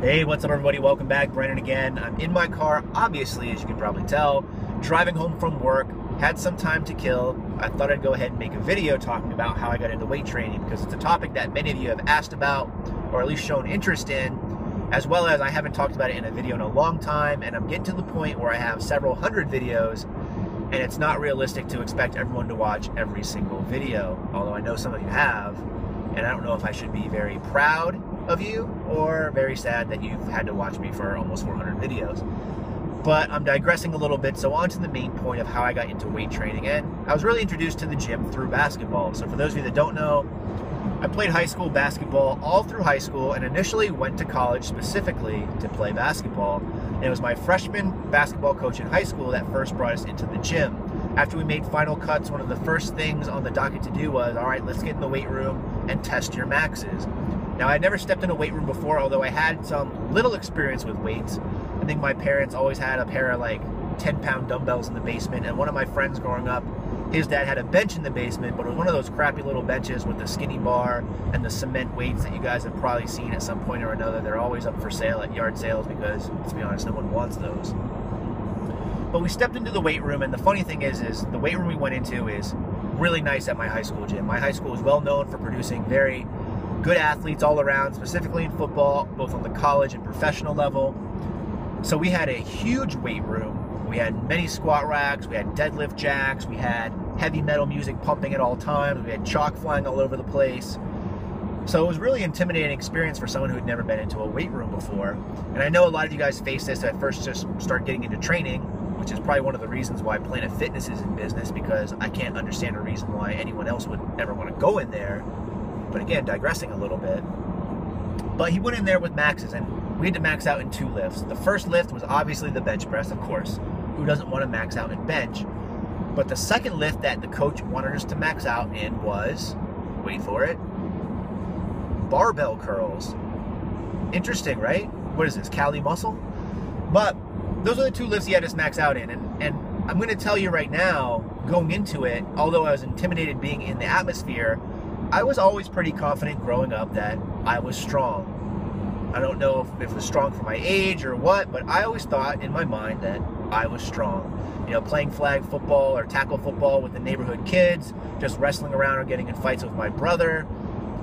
Hey, what's up everybody? Welcome back. Brandon again. I'm in my car, obviously, as you can probably tell, driving home from work, had some time to kill. I thought I'd go ahead and make a video talking about how I got into weight training because it's a topic that many of you have asked about or at least shown interest in, as well as I haven't talked about it in a video in a long time, and I'm getting to the point where I have several hundred videos and it's not realistic to expect everyone to watch every single video, although I know some of you have, and I don't know if I should be very proud of you or very sad that you've had to watch me for almost 400 videos. But I'm digressing a little bit, so on to the main point of how I got into weight training. And I was really introduced to the gym through basketball. So for those of you that don't know, I played high school basketball all through high school and initially went to college specifically to play basketball. And it was my freshman basketball coach in high school that first brought us into the gym. After we made final cuts, one of the first things on the docket to do was, all right, let's get in the weight room and test your maxes. Now, I'd never stepped in a weight room before, although I had some little experience with weights. I think my parents always had a pair of like 10-pound dumbbells in the basement, and one of my friends growing up, his dad had a bench in the basement, but it was one of those crappy little benches with the skinny bar and the cement weights that you guys have probably seen at some point or another. They're always up for sale at yard sales because, let's be honest, no one wants those. But we stepped into the weight room, and the funny thing is the weight room we went into is really nice at my high school gym. My high school is well known for producing very good athletes all around, specifically in football, both on the college and professional level. So we had a huge weight room. We had many squat racks, we had deadlift jacks, we had heavy metal music pumping at all times, we had chalk flying all over the place. So it was a really intimidating experience for someone who had never been into a weight room before. And I know a lot of you guys face this at first, just start getting into training, which is probably one of the reasons why Planet Fitness is in business, because I can't understand a reason why anyone else would ever want to go in there. But again, digressing a little bit. But he went in there with maxes, and we had to max out in 2 lifts. The first lift was obviously the bench press, of course. Who doesn't want to max out in bench? But the second lift that the coach wanted us to max out in was, wait for it, barbell curls. Interesting, right? What is this, Cali muscle? But those are the 2 lifts he had us max out in. And I'm going to tell you right now, going into it, although I was intimidated being in the atmosphere, I was always pretty confident growing up that I was strong. I don't know if it was strong for my age or what, but I always thought in my mind that I was strong. You know, playing flag football or tackle football with the neighborhood kids, just wrestling around or getting in fights with my brother,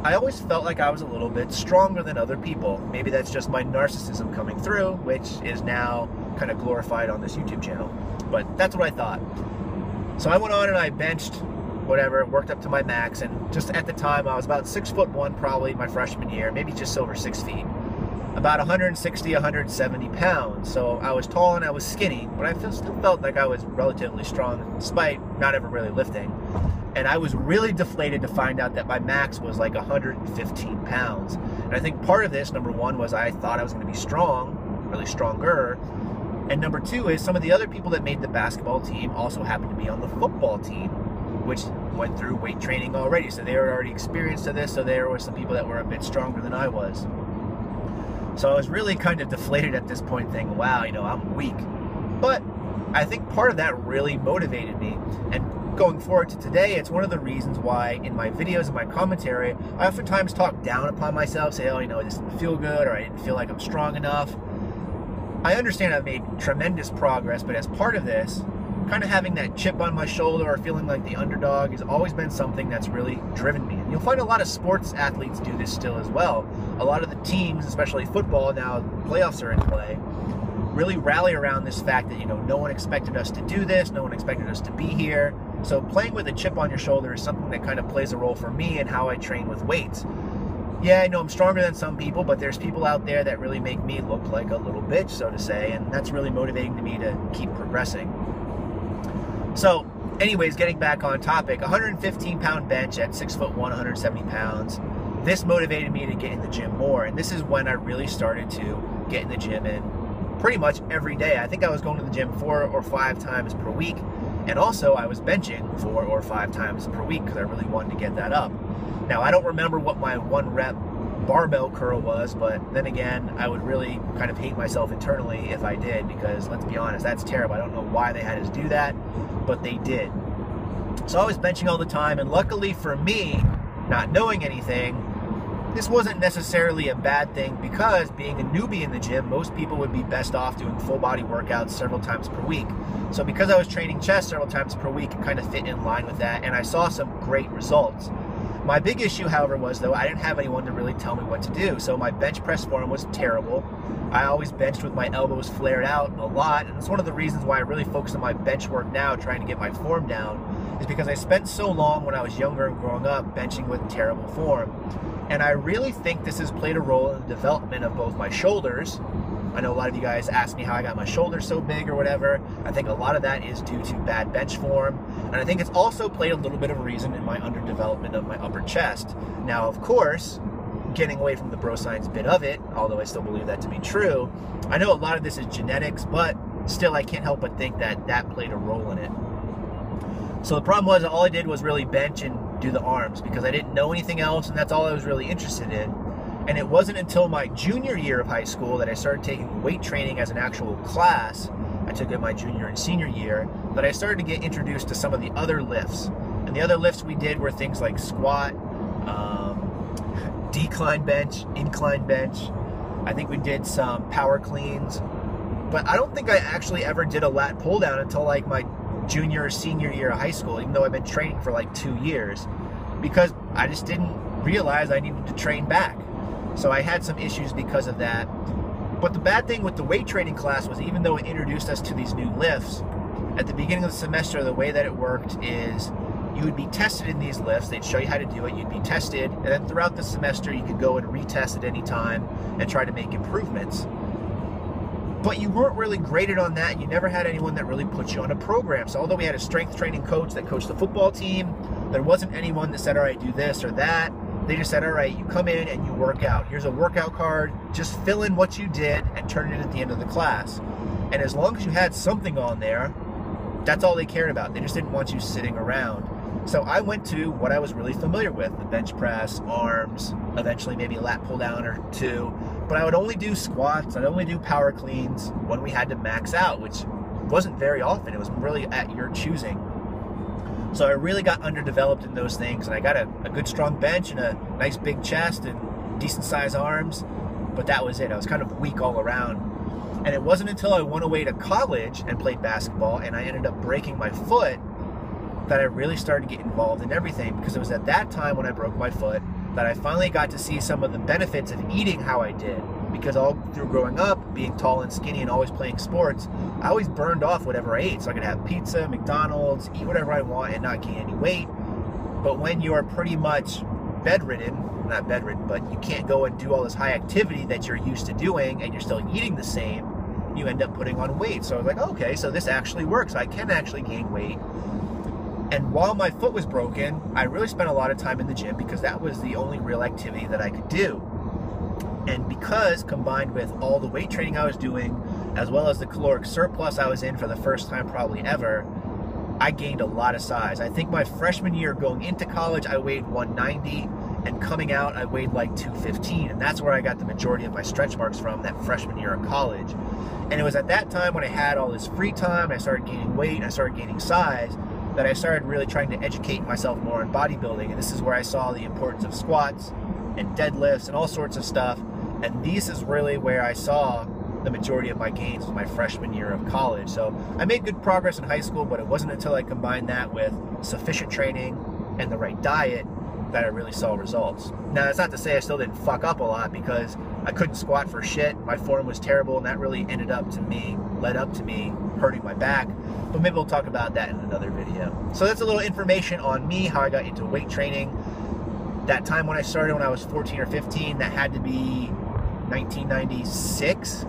I always felt like I was a little bit stronger than other people. Maybe that's just my narcissism coming through, which is now kind of glorified on this YouTube channel. But that's what I thought. So I went on and I benched whatever, worked up to my max, and just at the time I was about 6'1", probably my freshman year, maybe just over 6 feet, about 160, 170 pounds. So I was tall and I was skinny, but I still felt like I was relatively strong despite not ever really lifting. And I was really deflated to find out that my max was like 115 pounds. And I think part of this, number one, was I thought I was going to be strong, really stronger. And number two is some of the other people that made the basketball team also happened to be on the football team, which went through weight training already. So they were already experienced to this, so there were some people that were a bit stronger than I was. So I was really kind of deflated at this point, thinking, wow, you know, I'm weak. But I think part of that really motivated me. And going forward to today, it's one of the reasons why in my videos and my commentary, I oftentimes talk down upon myself, say, oh, you know, I just didn't feel good, or I didn't feel like I'm strong enough. I understand I've made tremendous progress, but as part of this, kind of having that chip on my shoulder or feeling like the underdog has always been something that's really driven me. And you'll find a lot of sports athletes do this still as well. A lot of the teams, especially football, now playoffs are in play, really rally around this fact that, you know, no one expected us to do this, no one expected us to be here. So playing with a chip on your shoulder is something that kind of plays a role for me in how I train with weights. Yeah, I know I'm stronger than some people, but there's people out there that really make me look like a little bitch, so to say, and that's really motivating to me to keep progressing. So, anyways, getting back on topic, 115-pound bench at 6'1", 170 pounds. This motivated me to get in the gym more, and this is when I really started to get in the gym in pretty much every day. I think I was going to the gym 4 or 5 times per week, and also I was benching 4 or 5 times per week because I really wanted to get that up. Now, I don't remember what my 1 rep barbell curl was, but then again, I would really kind of hate myself internally if I did, because let's be honest, that's terrible. I don't know why they had us do that, but they did. So I was benching all the time, and luckily for me, not knowing anything, this wasn't necessarily a bad thing because being a newbie in the gym, most people would be best off doing full body workouts several times per week. So because I was training chest several times per week, it kind of fit in line with that, and I saw some great results. My big issue, however, was though I didn't have anyone to really tell me what to do. So my bench press form was terrible. I always benched with my elbows flared out a lot, and it's one of the reasons why I really focus on my bench work now, trying to get my form down, is because I spent so long when I was younger and growing up benching with terrible form. And I really think this has played a role in the development of both my shoulders. I know a lot of you guys ask me how I got my shoulders so big or whatever. I think a lot of that is due to bad bench form. And I think it's also played a little bit of a reason in my underdevelopment of my upper chest. Now, of course, getting away from the bro science bit of it, although I still believe that to be true, I know a lot of this is genetics, but still I can't help but think that that played a role in it. So the problem was all I did was really bench and do the arms because I didn't know anything else, and that's all I was really interested in. And it wasn't until my junior year of high school that I started taking weight training as an actual class. I took it my junior and senior year, that I started to get introduced to some of the other lifts. And the other lifts we did were things like squat, decline bench, incline bench. I think we did some power cleans, but I don't think I actually ever did a lat pull down until like my junior or senior year of high school, even though I've been training for like 2 years, because I just didn't realize I needed to train back. So I had some issues because of that. But the bad thing with the weight training class was, even though it introduced us to these new lifts, at the beginning of the semester, the way that it worked is you would be tested in these lifts. They'd show you how to do it. You'd be tested. And then throughout the semester, you could go and retest at any time and try to make improvements. But you weren't really graded on that. You never had anyone that really put you on a program. So although we had a strength training coach that coached the football team, there wasn't anyone that said, all right, do this or that. They just said, all right, you come in and you work out. Here's a workout card. Just fill in what you did and turn it in at the end of the class. And as long as you had something on there, that's all they cared about. They just didn't want you sitting around. So I went to what I was really familiar with, the bench press, arms, eventually maybe a lat pull down or two. But I would only do squats, I'd only do power cleans when we had to max out, which wasn't very often. It was really at your choosing. So I really got underdeveloped in those things, and I got a good strong bench and a nice big chest and decent sized arms, but that was it. I was kind of weak all around. And it wasn't until I went away to college and played basketball and I ended up breaking my foot that I really started to get involved in everything, because it was at that time when I broke my foot that I finally got to see some of the benefits of eating how I did. Because all through growing up, being tall and skinny and always playing sports, I always burned off whatever I ate. So I could have pizza, McDonald's, eat whatever I want and not gain any weight. But when you're pretty much bedridden, not bedridden, but you can't go and do all this high activity that you're used to doing and you're still eating the same, you end up putting on weight. So I was like, okay, so this actually works. I can actually gain weight. And while my foot was broken, I really spent a lot of time in the gym because that was the only real activity that I could do. And because combined with all the weight training I was doing, as well as the caloric surplus I was in for the first time probably ever, I gained a lot of size. I think my freshman year going into college, I weighed 190, and coming out, I weighed like 215. And that's where I got the majority of my stretch marks from, that freshman year of college. And it was at that time when I had all this free time, I started gaining weight, and I started gaining size, that I started really trying to educate myself more in bodybuilding. And this is where I saw the importance of squats and deadlifts and all sorts of stuff. And this is really where I saw the majority of my gains was my freshman year of college. So I made good progress in high school, but it wasn't until I combined that with sufficient training and the right diet that I really saw results. Now, that's not to say I still didn't fuck up a lot, because I couldn't squat for shit. My form was terrible, and that really led up to me hurting my back. But maybe we'll talk about that in another video. So that's a little information on me, how I got into weight training. That time when I started, when I was 14 or 15, that had to be 1996.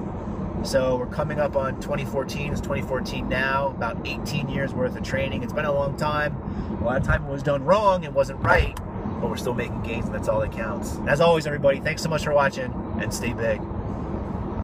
So we're coming up on 2014. It's 2014 now, about 18 years worth of training. It's been a long time. A lot of time it was done wrong and wasn't right, but we're still making gains, and that's all that counts. As always, everybody, thanks so much for watching, and stay big.